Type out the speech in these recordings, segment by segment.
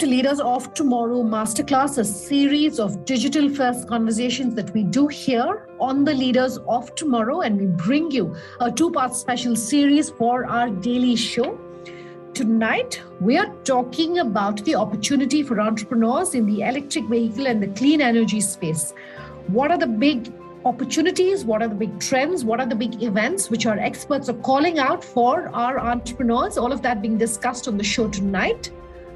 to Leaders of Tomorrow Masterclass, a series of digital-first conversations that we do here on the Leaders of Tomorrow, and we bring you a two-part special series for our daily show. Tonight, we are talking about the opportunity for entrepreneurs in the electric vehicle and the clean energy space. What are the big opportunities? What are the big trends? What are the big events which our experts are calling out for our entrepreneurs? All of that being discussed on the show tonight.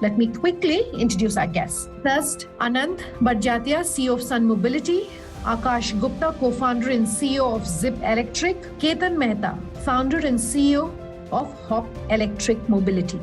Let me quickly introduce our guests. First, Anand Barjatia, CEO of Sun Mobility; Akash Gupta, co-founder and CEO of Zip Electric; Ketan Mehta, founder and CEO of Hop Electric Mobility.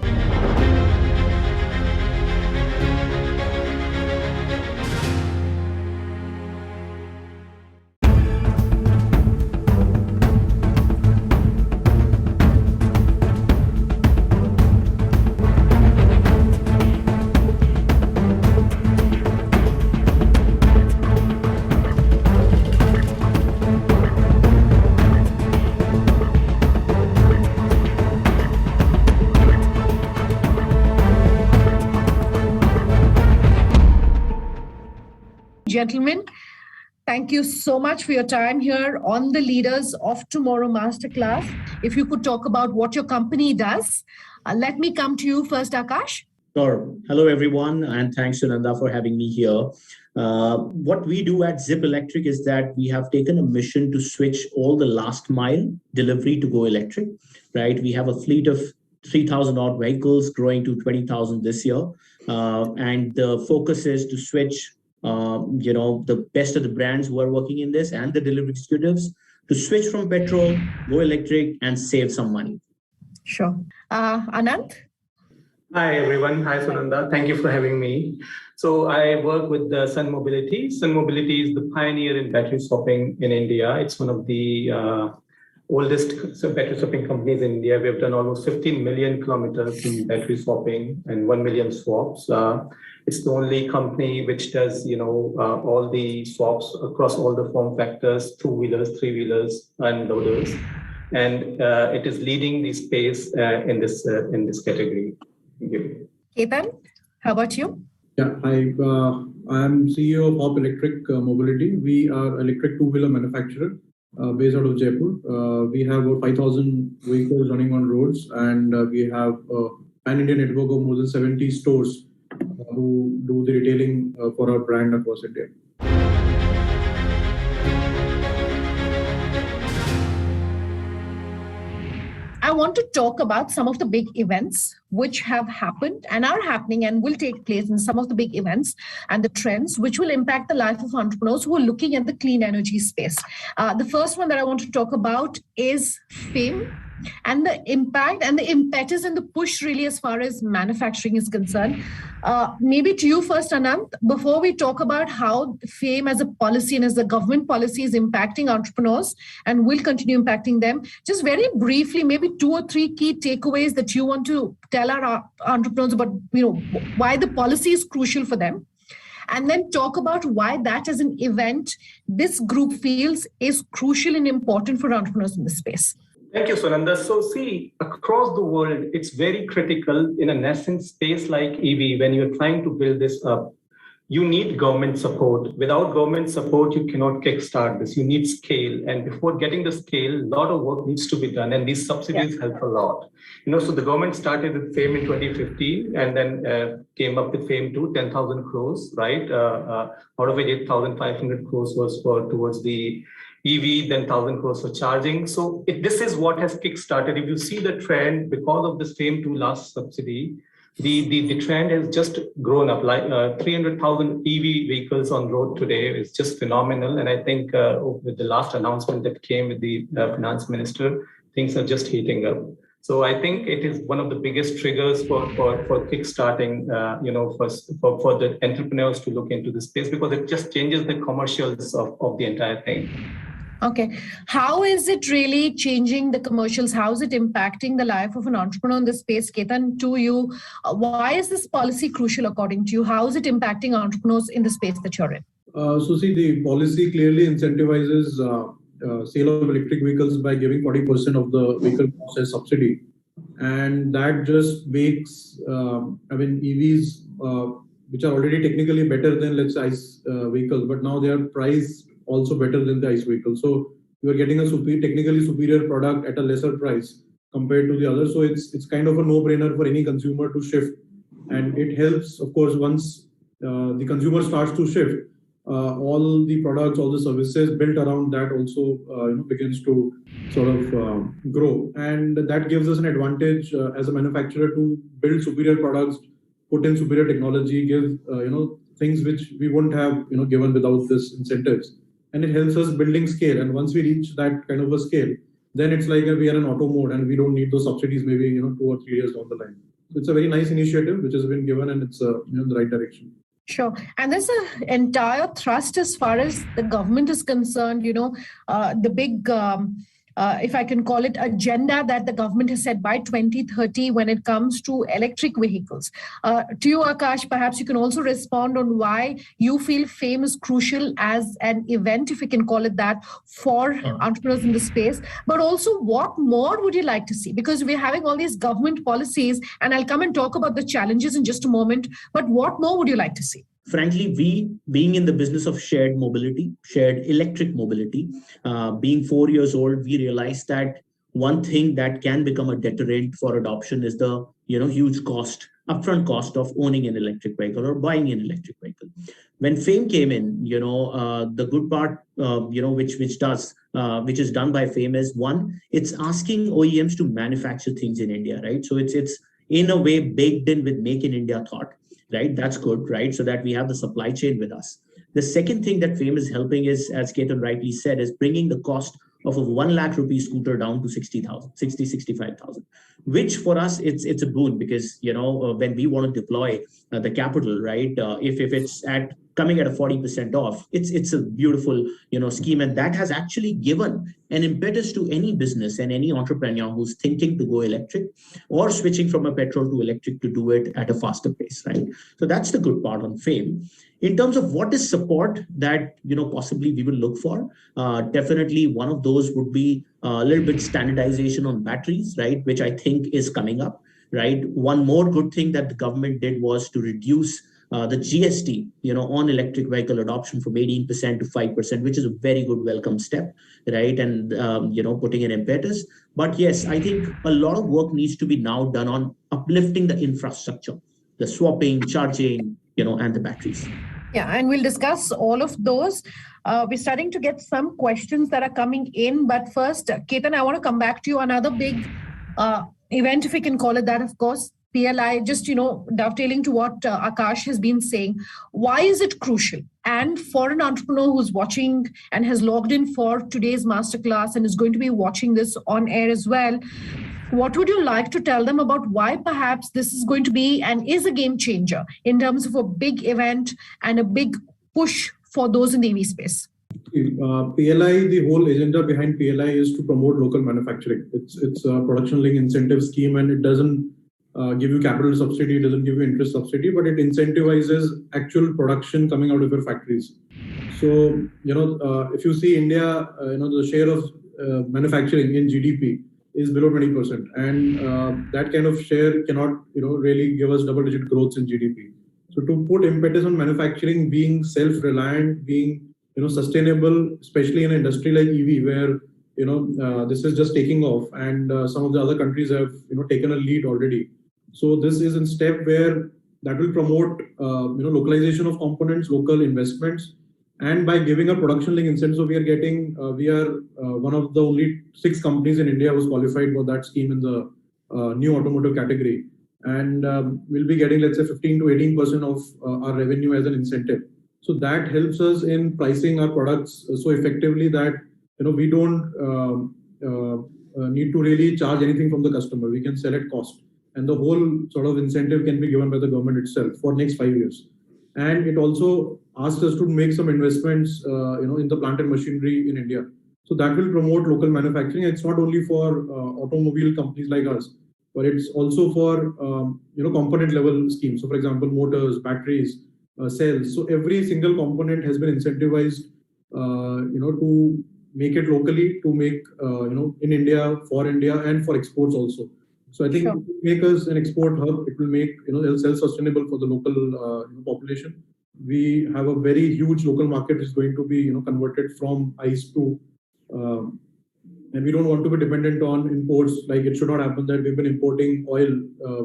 Gentlemen, thank you so much for your time here on the Leaders of Tomorrow Masterclass. If you could talk about what your company does. Let me come to you first, Akash. Sure. Hello, everyone, and thanks, Sunanda, for having me here. What we do at Zip Electric is that we have taken a mission to switch all the last mile delivery to go electric, right? We have a fleet of 3,000 odd vehicles growing to 20,000 this year. And the focus is to switch the best of the brands who are working in this and the delivery executives to switch from petrol, go electric, and save some money. Sure. Anand? Hi, everyone. Hi, Sunanda. Thank you for having me. So I work with Sun Mobility. Sun Mobility is the pioneer in battery swapping in India. It's one of the oldest battery swapping companies in India. We have done almost 15 million kilometers in battery swapping and 1 million swaps. It's the only company which does, all the swaps across all the form factors: two-wheelers, three-wheelers, and loaders. And it is leading the space in this category. Thank you. Ketan, how about you? Yeah, I'm CEO of Hop Electric Mobility. We are electric two-wheeler manufacturer based out of Jaipur. We have about 5,000 vehicles running on roads, and we have a pan-India network of more than 70 stores who do the retailing for our brand across India. I want to talk about some of the big events which have happened and are happening and will take place in some of the big events and the trends which will impact the life of entrepreneurs who are looking at the clean energy space. The first one that I want to talk about is FAME and the impact and the impetus and the push really as far as manufacturing is concerned. Maybe to you first, Anand, before we talk about how FAME as a policy and as the government policy is impacting entrepreneurs and will continue impacting them, just very briefly, maybe 2 or 3 key takeaways that you want to tell our entrepreneurs about, why the policy is crucial for them. And then talk about why that as an event, this group feels is crucial and important for entrepreneurs in this space. Thank you, Sunanda. So see, across the world, it's very critical in a nascent space like EV, when you're trying to build this up, you need government support. Without government support, you cannot kickstart this. You need scale. And before getting the scale, a lot of work needs to be done. And these subsidies help a lot. So the government started with FAME in 2015 and then came up with FAME 2, 10,000 crores, right? Out of it, 8,500 crores was towards the EV, then 1,000 crores for charging. So this is what has kickstarted. If you see the trend, because of this FAME 2 last subsidy, the trend has just grown up. Like 300,000 EV vehicles on road today is just phenomenal. And I think with the last announcement that came with the finance minister, things are just heating up. So I think it is one of the biggest triggers for kickstarting, for the entrepreneurs to look into this space, because it just changes the commercials of the entire thing. Okay. How is it really changing the commercials? How is it impacting the life of an entrepreneur in this space? Ketan, to you, why is this policy crucial according to you? How is it impacting entrepreneurs in the space that you're in? The policy clearly incentivizes sale of electric vehicles by giving 40% of the vehicle process subsidy. And that just makes, EVs which are already technically better than, let's say, ICE vehicles, but now they are priced also better than the ICE vehicles. So you are getting a technically superior product at a lesser price compared to the others. So it's kind of a no-brainer for any consumer to shift. And it helps, of course, once the consumer starts to shift, all the products, all the services built around that also begins to sort of grow. And that gives us an advantage as a manufacturer to build superior products, put in superior technology, give things which we wouldn't have given without this incentives. And it helps us building scale. And once we reach that kind of a scale, then it's like we are in auto mode and we don't need those subsidies maybe 2 or 3 years down the line. So it's a very nice initiative which has been given, and it's in the right direction. Sure. And there's an entire thrust as far as the government is concerned, the big, if I can call it, agenda that the government has set by 2030 when it comes to electric vehicles. To you, Akash, perhaps you can also respond on why you feel FAME is crucial as an event, if we can call it that, for entrepreneurs in the space. But also, what more would you like to see? Because we're having all these government policies, and I'll come and talk about the challenges in just a moment. But what more would you like to see? Frankly, we, being in the business of shared mobility, shared electric mobility, being 4 years old, we realized that one thing that can become a deterrent for adoption is the huge upfront cost of owning an electric vehicle or buying an electric vehicle. When FAME came in, the good part, which is done by FAME is, one, it's asking OEMs to manufacture things in India, right? So it's in a way baked in with Make in India thought. Right, that's good, right? So that we have the supply chain with us. The second thing that FAME is helping is, as Ketan rightly said, is bringing the cost of a 1 lakh rupee scooter down to 65,000, which for us, it's a boon because, when we want to deploy the capital, right? If it's coming at a 40% off, it's a beautiful, scheme. And that has actually given an impetus to any business and any entrepreneur who's thinking to go electric or switching from a petrol to electric to do it at a faster pace, right? So that's the good part on FAME. In terms of what is support that, possibly we will look for, definitely one of those would be a little bit standardization on batteries, right? Which I think is coming up, right? One more good thing that the government did was to reduce the GST, on electric vehicle adoption from 18% to 5%, which is a very good welcome step, right? And, putting an impetus. But yes, I think a lot of work needs to be now done on uplifting the infrastructure, the swapping, charging, and the batteries. Yeah, and we'll discuss all of those. We're starting to get some questions that are coming in. But first, Ketan, I want to come back to you. Another big event, if we can call it that, of course, PLI, just, dovetailing to what Akash has been saying. Why is it crucial? And for an entrepreneur who's watching and has logged in for today's masterclass and is going to be watching this on air as well, what would you like to tell them about why perhaps this is going to be and is a game changer in terms of a big event and a big push for those in the EV space? PLI, the whole agenda behind PLI is to promote local manufacturing. It's a production-linked incentive scheme, and it doesn't give you capital subsidy, it doesn't give you interest subsidy, but it incentivizes actual production coming out of your factories. So, if you see India, the share of manufacturing in GDP is below 20%, and that kind of share cannot, really give us double-digit growth in GDP. So to put impetus on manufacturing being self-reliant, being sustainable, especially in an industry like EV, where this is just taking off, and some of the other countries have taken a lead already. So this is in step where that will promote localization of components, local investments. And by giving a production-linked incentive, so we are one of the only 6 companies in India who's qualified for that scheme in the new automotive category. And we'll be getting, let's say, 15 to 18% of our revenue as an incentive. So that helps us in pricing our products so effectively that we don't need to really charge anything from the customer. We can sell at cost. And the whole sort of incentive can be given by the government itself for next 5 years. And it also asks us to make some investments, in the plant and machinery in India. So that will promote local manufacturing. It's not only for automobile companies like us, but it's also for component level schemes. So, for example, motors, batteries, cells. So every single component has been incentivized, to make it locally, to make in India, and for exports also. So I think Sure. it will make us an export hub. It will make it self-sustainable for the local population. We have a very huge local market is going to be converted from ICE to, and we don't want to be dependent on imports. Like it should not happen that we've been importing oil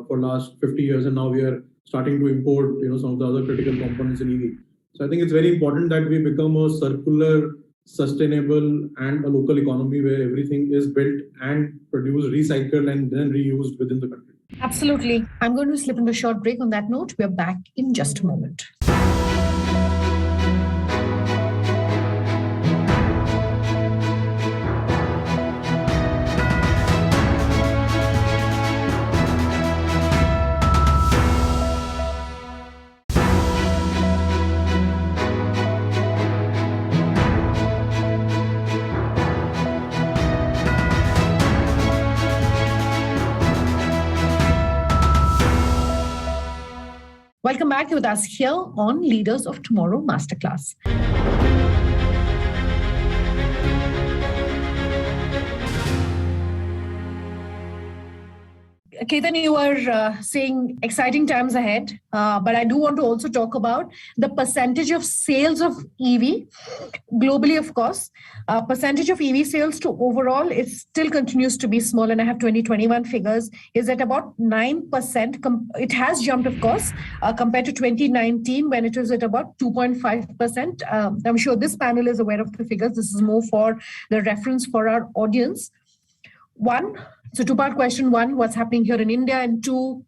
for last 50 years and now we are starting to import some of the other critical components in EV. So I think it's very important that we become a circular, sustainable, and a local economy where everything is built and produced, recycled, and then reused within the country. Absolutely. I'm going to slip into a short break on that note. We're back in just a moment. Welcome back with us here on Leaders of Tomorrow Masterclass. Ketan, you were saying exciting times ahead, but I do want to also talk about the percentage of sales of EV globally, of course. Percentage of EV sales to overall, it still continues to be small, and I have 2021 figures, is at about 9%. It has jumped, of course, compared to 2019 when it was at about 2.5%. I'm sure this panel is aware of the figures. This is more for the reference for our audience. So two-part question. One, what's happening here in India? And two,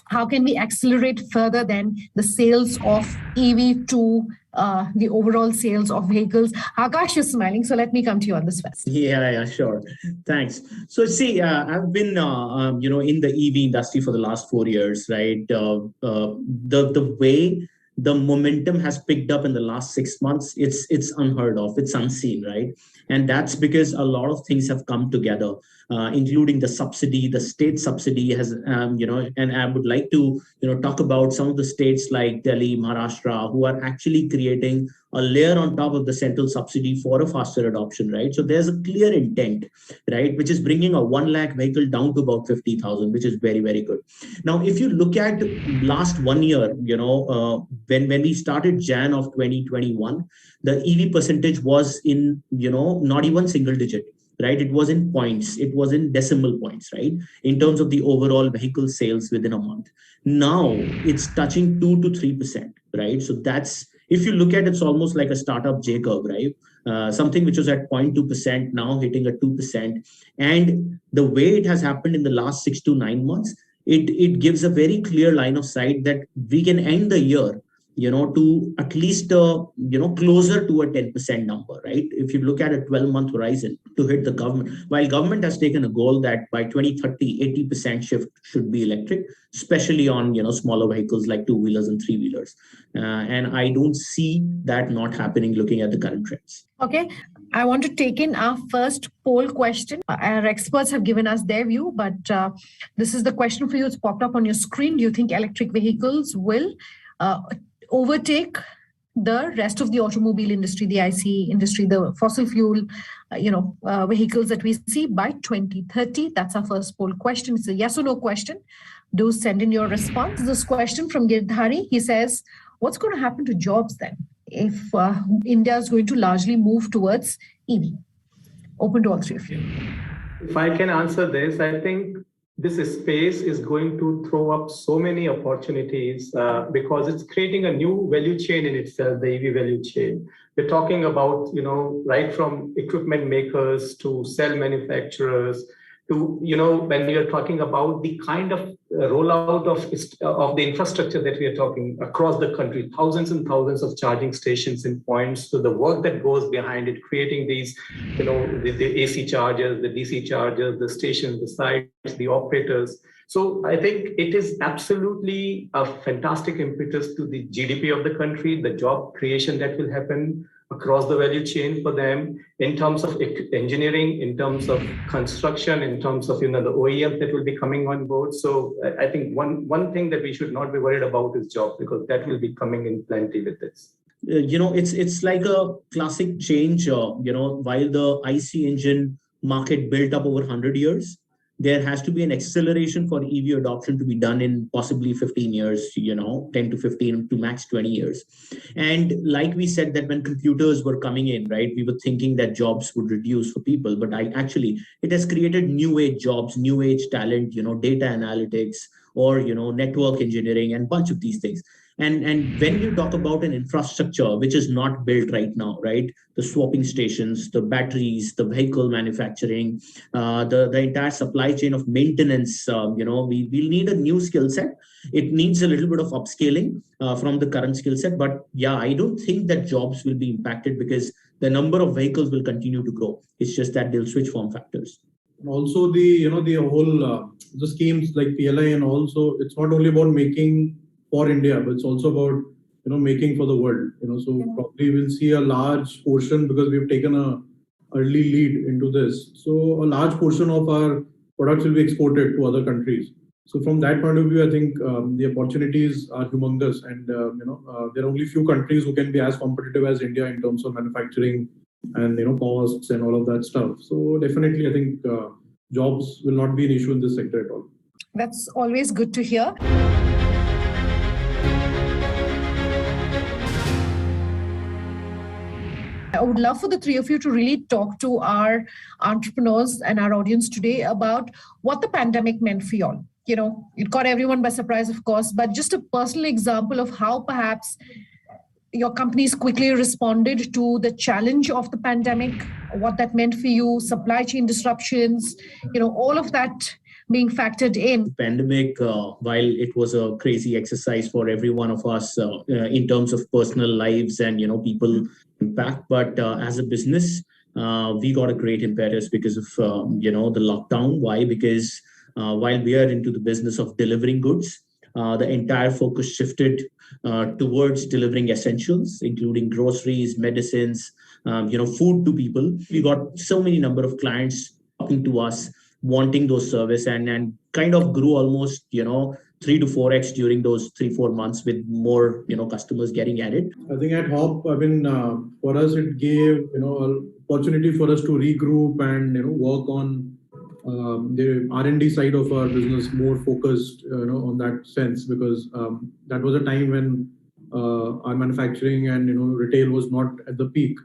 how can we accelerate further than the sales of EV to the overall sales of vehicles? Akash is smiling, so let me come to you on this first. Yeah, sure. Thanks. So see, I've been, in the EV industry for the last 4 years, right? The way the momentum has picked up in the last 6 months, it's unheard of, it's unseen, right? And that's because a lot of things have come together, including the subsidy, the state subsidy has, and I would like to, talk about some of the states like Delhi, Maharashtra, who are actually creating a layer on top of the central subsidy for a faster adoption, right? So there's a clear intent, right, which is bringing a 1 lakh vehicle down to about 50,000, which is very, very good. Now, if you look at last 1 year, when we started Jan of 2021, the EV percentage was in, not even single digit, right? It was in points, it was in decimal points, right? In terms of the overall vehicle sales within a month. Now it's touching 2 to 3%, right? So that's, if you look at it, it's almost like a startup J curve, right? Something which was at 0.2% now hitting at 2%. And the way it has happened in the last 6 to 9 months, it gives a very clear line of sight that we can end the year, to at least, closer to a 10% number, right? If you look at a 12-month horizon to hit the government, while government has taken a goal that by 2030, 80% shift should be electric, especially on, smaller vehicles like two-wheelers and three-wheelers. And I don't see that not happening looking at the current trends. Okay. I want to take in our first poll question. Our experts have given us their view, but this is the question for you. It's popped up on your screen. Do you think electric vehicles will overtake the rest of the automobile industry, the ICE industry, the fossil fuel, vehicles that we see by 2030? That's our first poll question. It's a yes or no question. Do send in your response. This question from Girdhari, he says, what's going to happen to jobs then if India is going to largely move towards EV? Open to all three of you. If I can answer this, I think this space is going to throw up so many opportunities because it's creating a new value chain in itself, the EV value chain. We're talking about, right from equipment makers to cell manufacturers to, when we are talking about the kind of rollout of the infrastructure that we are talking across the country, thousands and thousands of charging stations and points. So the work that goes behind it, creating these, the AC chargers, the DC chargers, the stations, the sites, the operators. So I think it is absolutely a fantastic impetus to the GDP of the country, the job creation that will happen across the value chain for them in terms of engineering, in terms of construction, in terms of the OEMs that will be coming on board. So I think one thing that we should not be worried about is jobs, because that will be coming in plenty with this. It's like a classic change. While the IC engine market built up over 100 years, there has to be an acceleration for EV adoption to be done in possibly 15 years, 10 to 15 to max 20 years. And like we said that when computers were coming in, right, we were thinking that jobs would reduce for people, but it has created new age jobs, new age talent, data analytics, or, network engineering and bunch of these things. And when you talk about an infrastructure which is not built right now, right, the swapping stations, the batteries, the vehicle manufacturing, the entire supply chain of maintenance, we'll need a new skill set. It needs a little bit of upscaling from the current skill set. But yeah, I don't think that jobs will be impacted because the number of vehicles will continue to grow. It's just that they'll switch form factors. And also the whole the schemes like PLI, and also it's not only about making for India, but it's also about making for the world. So probably we'll see a large portion, because we've taken a early lead into this. So a large portion of our products will be exported to other countries. So from that point of view, I think the opportunities are humongous, and there are only few countries who can be as competitive as India in terms of manufacturing and costs and all of that stuff. So definitely, I think jobs will not be an issue in this sector at all. That's always good to hear. I would love for the three of you to really talk to our entrepreneurs and our audience today about what the pandemic meant for you all. It caught everyone by surprise, of course, but just a personal example of how perhaps your companies quickly responded to the challenge of the pandemic, what that meant for you, supply chain disruptions, all of that being factored in. Pandemic, while it was a crazy exercise for every one of us in terms of personal lives and, people impact, but as a business, we got a great impetus because of, the lockdown. Why? Because while we are into the business of delivering goods, the entire focus shifted towards delivering essentials, including groceries, medicines, food to people. We got so many number of clients talking to us, wanting those service, and kind of grew almost 3 to 4x during those 3-4 months, with more customers getting added. I think at Hop, for us it gave an opportunity for us to regroup and work on the R&D side of our business, more focused on that sense, because that was a time when our manufacturing and retail was not at the peak.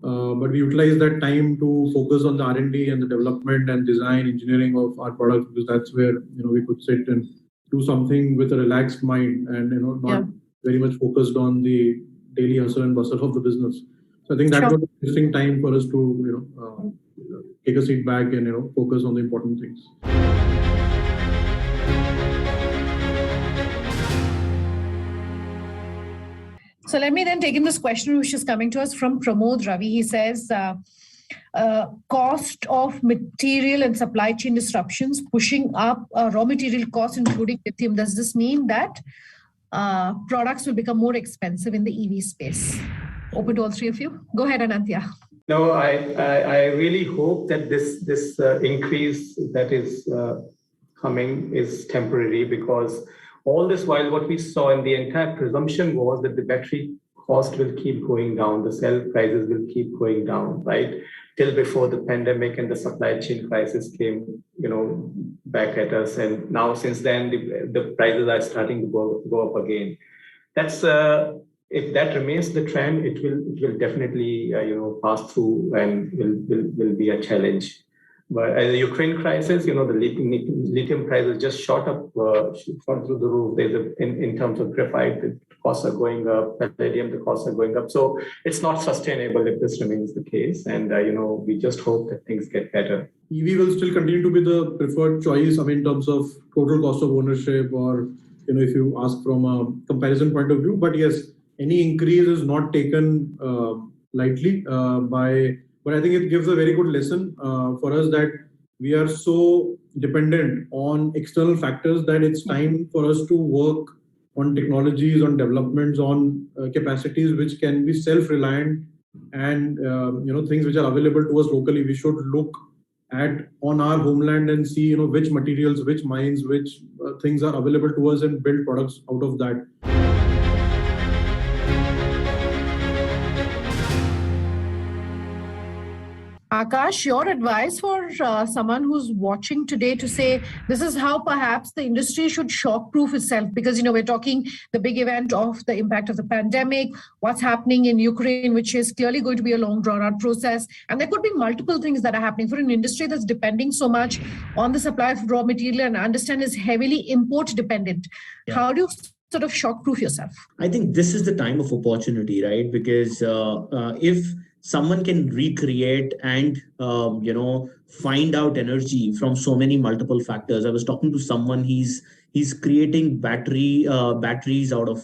But we utilized that time to focus on the R&D and the development and design engineering of our products, because that's where we could sit and do something with a relaxed mind and not very much focused on the daily hustle and bustle of the business. So I think that was an interesting time for us to take a seat back and focus on the important things. So let me then take in this question, which is coming to us from Pramod Ravi. He says, cost of material and supply chain disruptions pushing up raw material costs, including lithium. Does this mean that products will become more expensive in the EV space? Open to all three of you. Go ahead, Anantya. No, I really hope that this increase that is coming is temporary, because all this while what we saw in the entire presumption was that the battery cost will keep going down, the cell prices will keep going down, right? Till before the pandemic and the supply chain crisis came, back at us. And now since then, the prices are starting to go up again. That's if that remains the trend, it will definitely pass through and will be a challenge. But the Ukraine crisis, the lithium prices just shot through the roof. In terms of graphite, the costs are going up. Palladium, the costs are going up. So it's not sustainable if this remains the case. And we just hope that things get better. EV will still continue to be the preferred choice. In terms of total cost of ownership, or if you ask from a comparison point of view. But yes, any increase is not taken lightly But I think it gives a very good lesson for us that we are so dependent on external factors that it's time for us to work on technologies, on developments, on capacities which can be self-reliant, and things which are available to us locally. We should look at on our homeland and see which materials, which mines, which things are available to us, and build products out of that. Akash, your advice for someone who's watching today to say this is how perhaps the industry should shockproof itself, because we're talking the big event of the impact of the pandemic, what's happening in Ukraine, which is clearly going to be a long drawn out process, and there could be multiple things that are happening for an industry that's depending so much on the supply of raw material and understand is heavily import dependent. Yeah. How do you sort of shockproof yourself? I think this is the time of opportunity, right? Because if someone can recreate and find out energy from so many multiple factors. I was talking to someone, he's creating batteries out of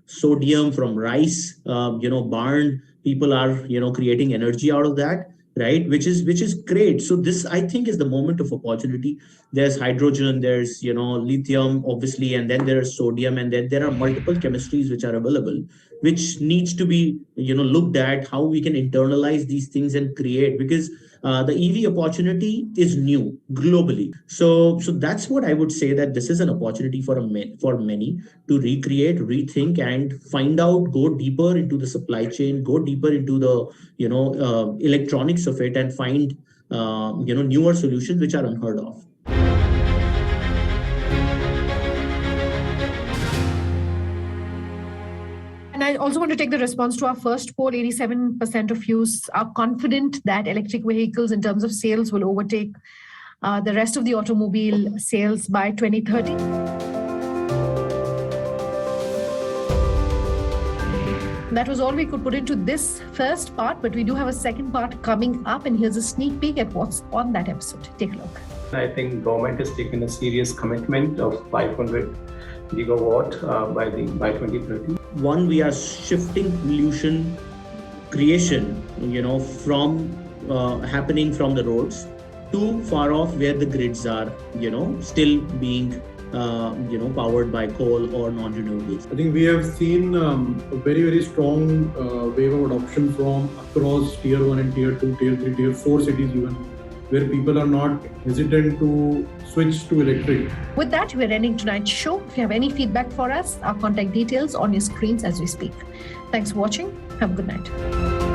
sodium from rice, barn. People are creating energy out of that, right? Which is great. So this, I think, is the moment of opportunity. There's hydrogen, there's lithium, obviously, and then there's sodium, and then there are multiple chemistries which are available, which needs to be looked at how we can internalize these things and create, because the EV opportunity is new globally. So that's what I would say, that this is an opportunity for many to recreate, rethink, and find out, go deeper into the supply chain, go deeper into the electronics of it, and find newer solutions which are unheard of. And I also want to take the response to our first poll. 87% of you are confident that electric vehicles in terms of sales will overtake the rest of the automobile sales by 2030. That was all we could put into this first part, but we do have a second part coming up, and here's a sneak peek at what's on that episode. Take a look. I think government has taken a serious commitment of 500 gigawatt by 2030. One, we are shifting pollution creation, from happening from the roads to far off where the grids are, still being, powered by coal or non-renewables. I think we have seen a very, very strong wave of adoption from across tier 1 and tier 2, tier 3, tier 4 cities even, where people are not hesitant to switch to electric. With that, we're ending tonight's show. If you have any feedback for us, our contact details on your screens as we speak. Thanks for watching. Have a good night.